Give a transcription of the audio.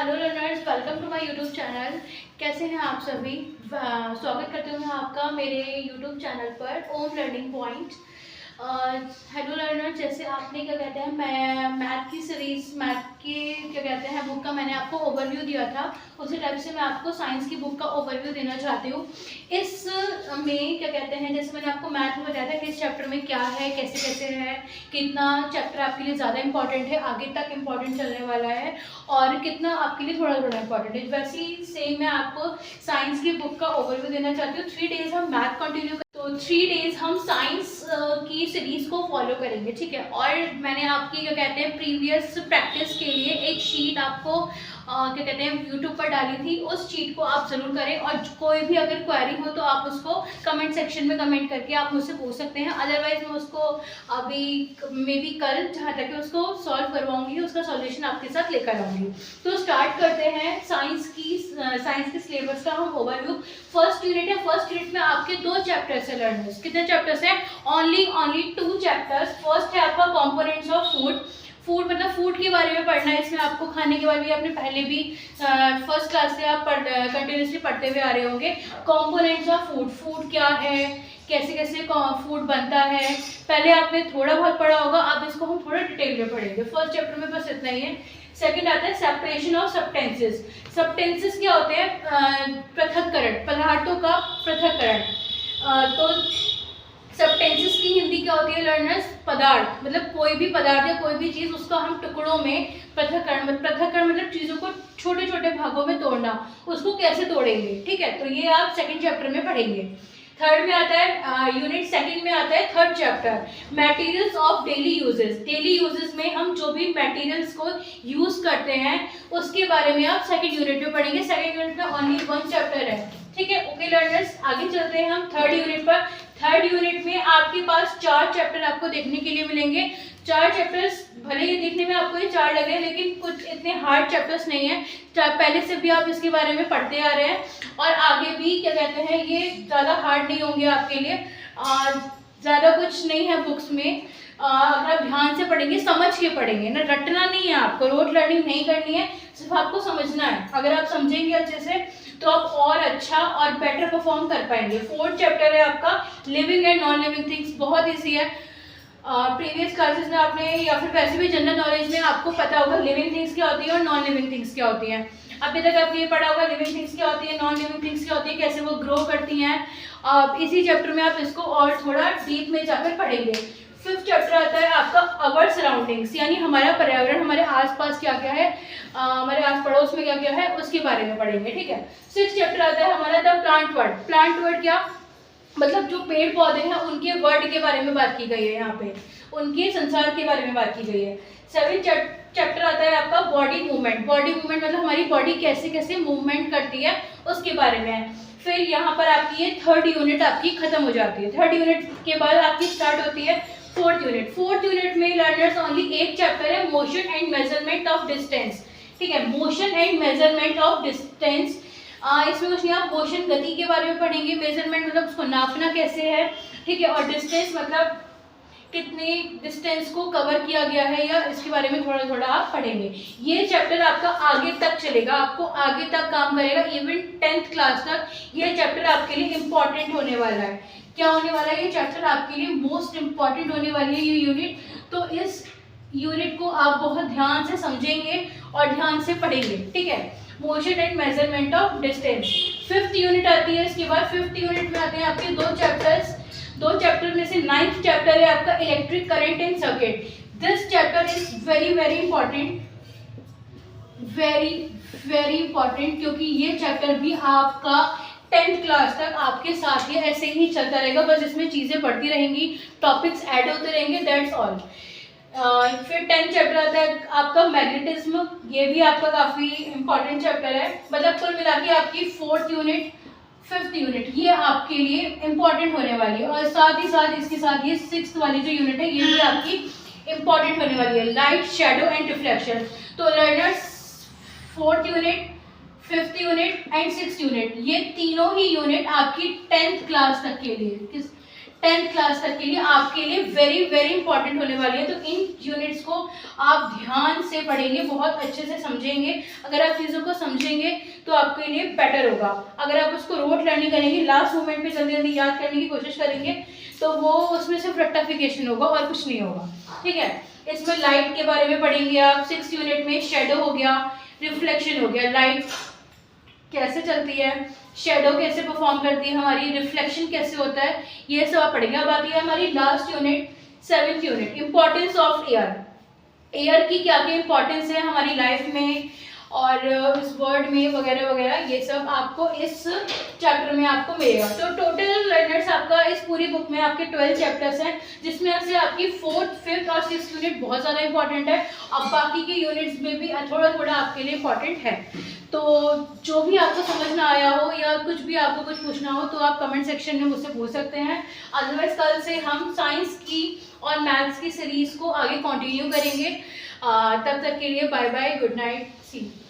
Hello learners, welcome to my YouTube channel. कैसे हैं आप सभी? स्वागत करती हूँ मैं आपका मेरे यूट्यूब चैनल पर ओम लर्निंग पॉइंट। हेलो लर्नर, जैसे आपने क्या कहते हैं मैं मैथ की सीरीज मैथ की क्या कहते हैं बुक का मैंने आपको ओवरव्यू दिया था, उसी टाइप से मैं आपको साइंस की बुक का ओवरव्यू देना चाहती हूँ। इस में क्या कहते हैं जैसे मैंने आपको मैथ में बताया था कि इस चैप्टर में क्या है, कैसे कैसे है, कितना चैप्टर आपके लिए ज़्यादा इंपॉर्टेंट है, आगे तक इंपॉर्टेंट चलने वाला है और कितना आपके लिए थोड़ा थोड़ा इंपॉर्टेंट है। वैसे ही सेम मैं आपको साइंस की बुक का ओवरव्यू देना चाहती हूँ। 3 डेज हम मैथ कंटिन्यू तो 3 डेज हम साइंस की सीरीज को फॉलो करेंगे, ठीक है। और मैंने आपकी क्या कहते हैं प्रीवियस प्रैक्टिस के लिए एक शीट आपको क्या कहते हैं यूट्यूब पर डाली थी, उस शीट को आप जरूर करें और कोई भी अगर क्वेरी हो तो आप उसको कमेंट सेक्शन में कमेंट करके आप मुझसे पूछ सकते हैं। अदरवाइज मैं उसको अभी मे बी कल जहाँ तक उसको सॉल्व करवाऊंगी, उसका सॉल्यूशन आपके साथ लेकर आऊंगी। तो स्टार्ट करते हैं साइंस के सिलेबस का हम ओवरव्यू। फर्स्ट यूनिट है, फर्स्ट यूनिट में आपके 2 चैप्टर्स है लर्नर्स। कितने चैप्टर्स हैं? Only 2 chapters. फर्स्ट है आपका कंपोनेंट्स ऑफ फूड मतलब फूड के बारे में पढ़ना है। इसमें आपको खाने के बारे में आपने पहले भी फर्स्ट क्लास से आप कंटिन्यूसली पढ़ते हुए आ रहे होंगे। कंपोनेंट्स ऑफ फूड क्या है, कैसे कैसे फूड बनता है, पहले आपने थोड़ा बहुत पढ़ा होगा, अब इसको हम थोड़ा डिटेल में पढ़ेंगे। फर्स्ट चैप्टर में बस इतना ही है। सेकंड आता है सेपरेशन ऑफ सब्सटेंसेस। सब्सटेंसेस क्या होते हैं? पृथक्करण, पदार्थों का पृथक्करण। तो सब्सटेंसेस की हिंदी क्या होती है लर्नर्स? पदार्थ। मतलब कोई भी पदार्थ या कोई भी चीज़ उसको हम टुकड़ों में पृथक्करण मतलब चीज़ों को छोटे छोटे भागों में तोड़ना, उसको कैसे तोड़ेंगे, ठीक है। तो ये आप सेकंड चैप्टर में पढ़ेंगे। थर्ड में आता है यूनिट सेकंड में आता है third chapter materials of daily uses. Daily uses में हम जो भी मटेरियल्स को यूज करते हैं उसके बारे में आप सेकंड यूनिट में पढ़ेंगे। सेकंड यूनिट में ओनली 1 चैप्टर है, ठीक है। ओके लर्नर्स, आगे चलते हैं हम थर्ड यूनिट पर। थर्ड यूनिट में आपके पास 4 चैप्टर आपको देखने के लिए मिलेंगे। 4 चैप्टर्स भले ही देखने में आपको ये 4 लग रहे हैं, लेकिन कुछ इतने हार्ड चैप्टर्स नहीं है। पहले से भी आप इसके बारे में पढ़ते आ रहे हैं और आगे भी क्या कहते हैं ये ज़्यादा हार्ड नहीं होंगे आपके लिए। ज़्यादा कुछ नहीं है बुक्स में। अगर आप ध्यान से पढ़ेंगे, समझ के पढ़ेंगे ना, रटना नहीं है आपको, रोट लर्निंग नहीं करनी है, सिर्फ आपको समझना है। अगर आप समझेंगे अच्छे से तो आप और अच्छा और बेटर परफॉर्म कर पाएंगे। फोर्थ चैप्टर है आपका living and non living things. बहुत ईजी है। प्रीवियस क्लासेस में आपने या फिर वैसे भी जनरल नॉलेज में आपको पता होगा लिविंग थिंग्स क्या होती है और नॉन लिविंग थिंग्स क्या होती हैं। अभी तक आपने ये पढ़ा होगा लिविंग थिंग्स क्या होती है, नॉन लिविंग थिंग्स क्या होती है, कैसे वो ग्रो करती हैं। इसी चैप्टर में आप इसको और थोड़ा डीप में जाकर पढ़ेंगे। फिफ्थ चैप्टर आता है आपका अवर सराउंडिंग्स, यानी हमारा पर्यावरण, हमारे आसपास क्या क्या है, हमारे आस पड़ोस में क्या क्या है, उसके बारे में पढ़ेंगे, ठीक है। सिक्स्थ चैप्टर आता है हमारा the plant word. Plant word क्या मतलब जो पेड़ पौधे हैं उनके वर्ड के बारे में बात की गई है, यहाँ पे उनके संसार के बारे में बात की गई है। सेवेंथ चैप्टर आता है आपका बॉडी मूवमेंट। बॉडी मूवमेंट मतलब हमारी बॉडी कैसे कैसे मूवमेंट करती है उसके बारे में है। फिर यहाँ पर आपकी ये थर्ड यूनिट आपकी खत्म हो जाती है। थर्ड यूनिट के बाद आपकी स्टार्ट होती है फोर्थ यूनिट। फोर्थ यूनिट में लर्नर्स ओनली एक चैप्टर है motion and measurement of distance, ठीक है। Motion and measurement of distance. इसमें कुछ नहीं, आप मोशन गति के बारे में पढ़ेंगे, मेजरमेंट मतलब उसको नापना कैसे है, ठीक है, और डिस्टेंस मतलब कितने डिस्टेंस को कवर किया गया है या इसके बारे में थोड़ा थोड़ा आप पढ़ेंगे। ये चैप्टर आपका आगे तक चलेगा, आपको आगे तक काम करेगा, इवन 10th क्लास तक ये चैप्टर आपके लिए इम्पॉर्टेंट होने वाला है। क्या होने वाला है? ये चैप्टर आपके लिए मोस्ट इम्पॉर्टेंट होने वाली है ये यूनिट। तो इस यूनिट को आप बहुत ध्यान से समझेंगे और ध्यान से पढ़ेंगे, ठीक है। Motion and measurement of distance fifth unit आती है। इसके बाद फिफ्थ यूनिट में आते हैं आपके 2 चैप्टर्स। 2 चैप्टर में से 9th चैप्टर है आपका electric current and circuit. This chapter is very very important, very important, क्योंकि ये चैप्टर भी आपका 10th क्लास तक आपके साथ ही ऐसे ही चलता रहेगा। बस इसमें चीज़ें बढ़ती रहेंगी, टॉपिक्स ऐड होते रहेंगे, दैट्स ऑल। फिर 10th चैप्टर आता है आपका मैग्नेटिज्म। ये भी आपका काफ़ी इंपॉर्टेंट चैप्टर है। मतलब कुल मिला के आपकी 4th यूनिट 5th यूनिट ये आपके लिए इंपॉर्टेंट होने वाली है। और साथ ही साथ इसके साथ ये 6th वाली जो यूनिट है ये भी आपकी इंपॉर्टेंट होने वाली है, लाइट शेडो एंड रिफ्लेक्शन। तो learners 4th unit 5th unit and 6th unit ये तीनों ही यूनिट आपकी 10th क्लास तक के लिए 10th क्लास तक के लिए आपके लिए वेरी वेरी इंपॉर्टेंट होने वाली है। तो इन यूनिट्स को आप ध्यान से पढ़ेंगे, बहुत अच्छे से समझेंगे। अगर आप चीज़ों को समझेंगे तो आपके लिए बेटर होगा। अगर आप उसको रोट लर्निंग करेंगे, लास्ट मोमेंट पे जल्दी जल्दी याद करने की कोशिश करेंगे, तो वो उसमें सिर्फ रेक्टिफिकेशन होगा और कुछ नहीं होगा। ठीक है, इसमें लाइट के बारे में पढ़ेंगे आप। 6 यूनिट में शेडो हो गया, रिफ्लेक्शन हो गया, लाइट कैसे चलती है, शेडो कैसे परफॉर्म करती है हमारी, रिफ्लेक्शन कैसे होता है, ये सब आप पढ़ेंगे। अब आती है हमारी last unit, 7th unit, importance of air. Air की क्या क्या इंपॉर्टेंस है हमारी लाइफ में और इस वर्ल्ड में वगैरह वगैरह, ये सब आपको इस चैप्टर में आपको मिलेगा। तो टोटल लर्नर्स आपका इस पूरी बुक में आपके 12 चैप्टर्स हैं, जिसमें से आपकी 4th, 5th और 6th यूनिट बहुत ज़्यादा इंपॉर्टेंट है। अब बाकी की यूनिट्स में भी थोड़ा थोड़ा आपके लिए इंपॉर्टेंट है। तो जो भी आपको समझ ना आया हो या कुछ भी आपको कुछ पूछना हो तो आप कमेंट सेक्शन में मुझसे पूछ सकते हैं। अदरवाइज कल से हम साइंस की और मैथ्स की सीरीज़ को आगे कंटिन्यू करेंगे। तब तक के लिए bye bye, good night, see you.